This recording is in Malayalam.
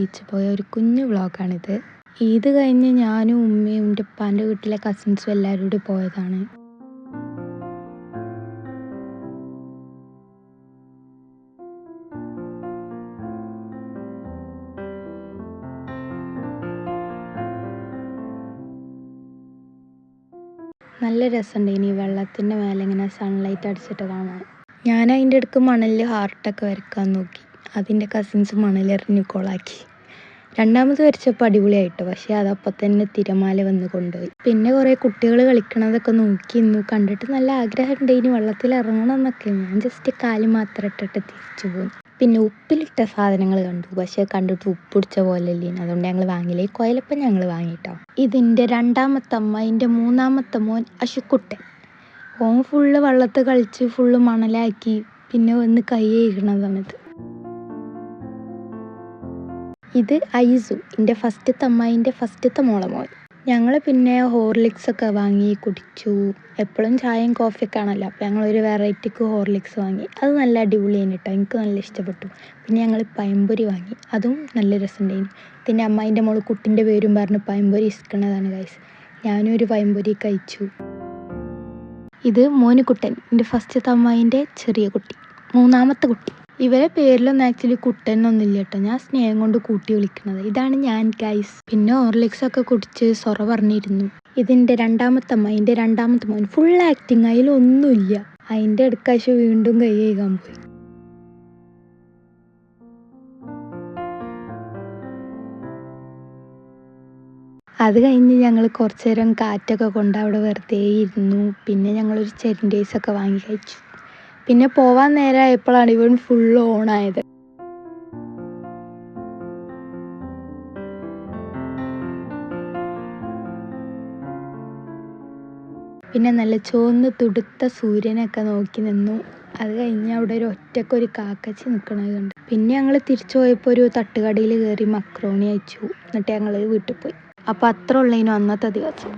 ബീച്ചിൽ പോയ ഒരു കുഞ്ഞു വ്ളോഗാണിത്. ഈദ് കഴിഞ്ഞ് ഞാനും ഉമ്മയും എൻ്റെ ഉപ്പാൻ്റെ വീട്ടിലെ കസിൻസും എല്ലാവരും കൂടി പോയതാണ്. നല്ല രസമുണ്ട് ഈ വെള്ളത്തിൻ്റെ മേലെ ഇങ്ങനെ സൺലൈറ്റ് അടിച്ചിട്ട് കാണാൻ. ഞാൻ അതിൻ്റെ ഇടയ്ക്ക് മണലിൽ ഹാർട്ടൊക്കെ വരയ്ക്കാൻ നോക്കി. അതിൻ്റെ കസിൻസ് മണലെറിഞ്ഞ് കൊളാക്കി. രണ്ടാമത് വരച്ചപ്പോൾ അടിപൊളിയായിട്ടോ, പക്ഷേ അതപ്പോൾ തന്നെ തിരമാല വന്ന് കൊണ്ടുപോയി. പിന്നെ കുറേ കുട്ടികൾ കളിക്കണതൊക്കെ നോക്കി നിന്നു. കണ്ടിട്ട് നല്ല ആഗ്രഹമുണ്ട് ഇനി വെള്ളത്തിൽ ഇറങ്ങണം എന്നൊക്കെ. ഞാൻ ജസ്റ്റ് കാല് മാത്രം ഇട്ടിട്ട് തിരിച്ചു പോയി. പിന്നെ ഉപ്പിലിട്ട സാധനങ്ങൾ കണ്ടു, പക്ഷേ കണ്ടിട്ട് ഉപ്പിടിച്ച പോലെ അല്ലേ, അതുകൊണ്ട് ഞങ്ങൾ വാങ്ങിയില്ല. കുഴലപ്പം ഞങ്ങൾ വാങ്ങിയിട്ടോ. ഇതിൻ്റെ രണ്ടാമത്തെ അമ്മ, ഇതിൻ്റെ മൂന്നാമത്തെ മോൻ അശുക്കുട്ടൻ. ഓൻ ഫുള്ള് വെള്ളത്തിൽ കളിച്ച് ഫുള്ള് മണലാക്കി പിന്നെ വന്ന് കൈ കഴുകണതാണിത്. ഇത് ഐസു, എൻ്റെ ഫസ്റ്റത്തെ അമ്മായിൻ്റെ ഫസ്റ്റത്തെ മോളെ മോൻ. ഞങ്ങൾ പിന്നെ ഹോർലിക്സൊക്കെ വാങ്ങി കുടിച്ചു. എപ്പോഴും ചായയും കോഫിയൊക്കെ ആണല്ലോ, അപ്പോൾ ഞങ്ങളൊരു വെറൈറ്റിക്ക് ഹോർലിക്സ് വാങ്ങി. അത് നല്ല അടിപൊളിയാണ് കേട്ടോ, എനിക്ക് നല്ല ഇഷ്ടപ്പെട്ടു. പിന്നെ ഞങ്ങൾ പഴംപൊരി വാങ്ങി, അതും നല്ല രസമുണ്ടായിരുന്നു. പിന്നെ അമ്മായിൻ്റെ മോൾ കുട്ടിൻ്റെ പേരും പറഞ്ഞ് പഴംപൊരി ഇരിക്കണതാണ് ഗൈസ്. ഞാനും ഒരു പഴംപൊരി കഴിച്ചു. ഇത് മോനുകുട്ടൻ, എൻ്റെ ഫസ്റ്റത്തെ അമ്മായിൻ്റെ ചെറിയ കുട്ടി, മൂന്നാമത്തെ കുട്ടി. ഇവരെ പേരിലൊന്നും ആക്ച്വലി കുട്ടനൊന്നുമില്ല കേട്ടോ, ഞാൻ സ്നേഹം കൊണ്ട് കൂട്ടി വിളിക്കുന്നത്. ഇതാണ് ഞാൻ ഗൈസ്. പിന്നെ ഹോർലിക്സൊക്കെ കുടിച്ച് സൊറ പറഞ്ഞിരുന്നു. ഇതിൻ്റെ രണ്ടാമത്തെ അമ്മ, അതിൻ്റെ രണ്ടാമത്തെ മോൻ ഫുൾ ആക്ടിങ്, അതിലൊന്നുമില്ല. അതിൻ്റെ അടുക്കാശ് വീണ്ടും കൈ കഴുകാൻ പോയി. അത് കഴിഞ്ഞ് ഞങ്ങൾ കുറച്ച് നേരം കാറ്റൊക്കെ കൊണ്ട് അവിടെ വെറുതെ ഇരുന്നു. പിന്നെ ഞങ്ങളൊരു ചെരിൻഡേയ്സൊക്കെ വാങ്ങി കഴിച്ചു. പിന്നെ പോവാൻ നേരമായപ്പോഴാണ് ഇവൻ ഫുള്ള് ഓണായത്. പിന്നെ നല്ല ചുവന്ന് തുടുത്ത സൂര്യനൊക്കെ നോക്കി നിന്നു. അത് കഴിഞ്ഞ് അവിടെ ഒരു ഒറ്റക്കൊരു കാക്കച്ചി നിൽക്കണത് കണ്ടു. പിന്നെ ഞങ്ങൾ തിരിച്ചു പോയപ്പോൾ ഒരു തട്ടുകടയിൽ കയറി മക്രോണി അയച്ചു. എന്നിട്ട് ഞങ്ങൾ വീട്ടിൽ പോയി. അപ്പോൾ അത്ര ഉള്ളതിനും അന്നത്തെ ദിവസം.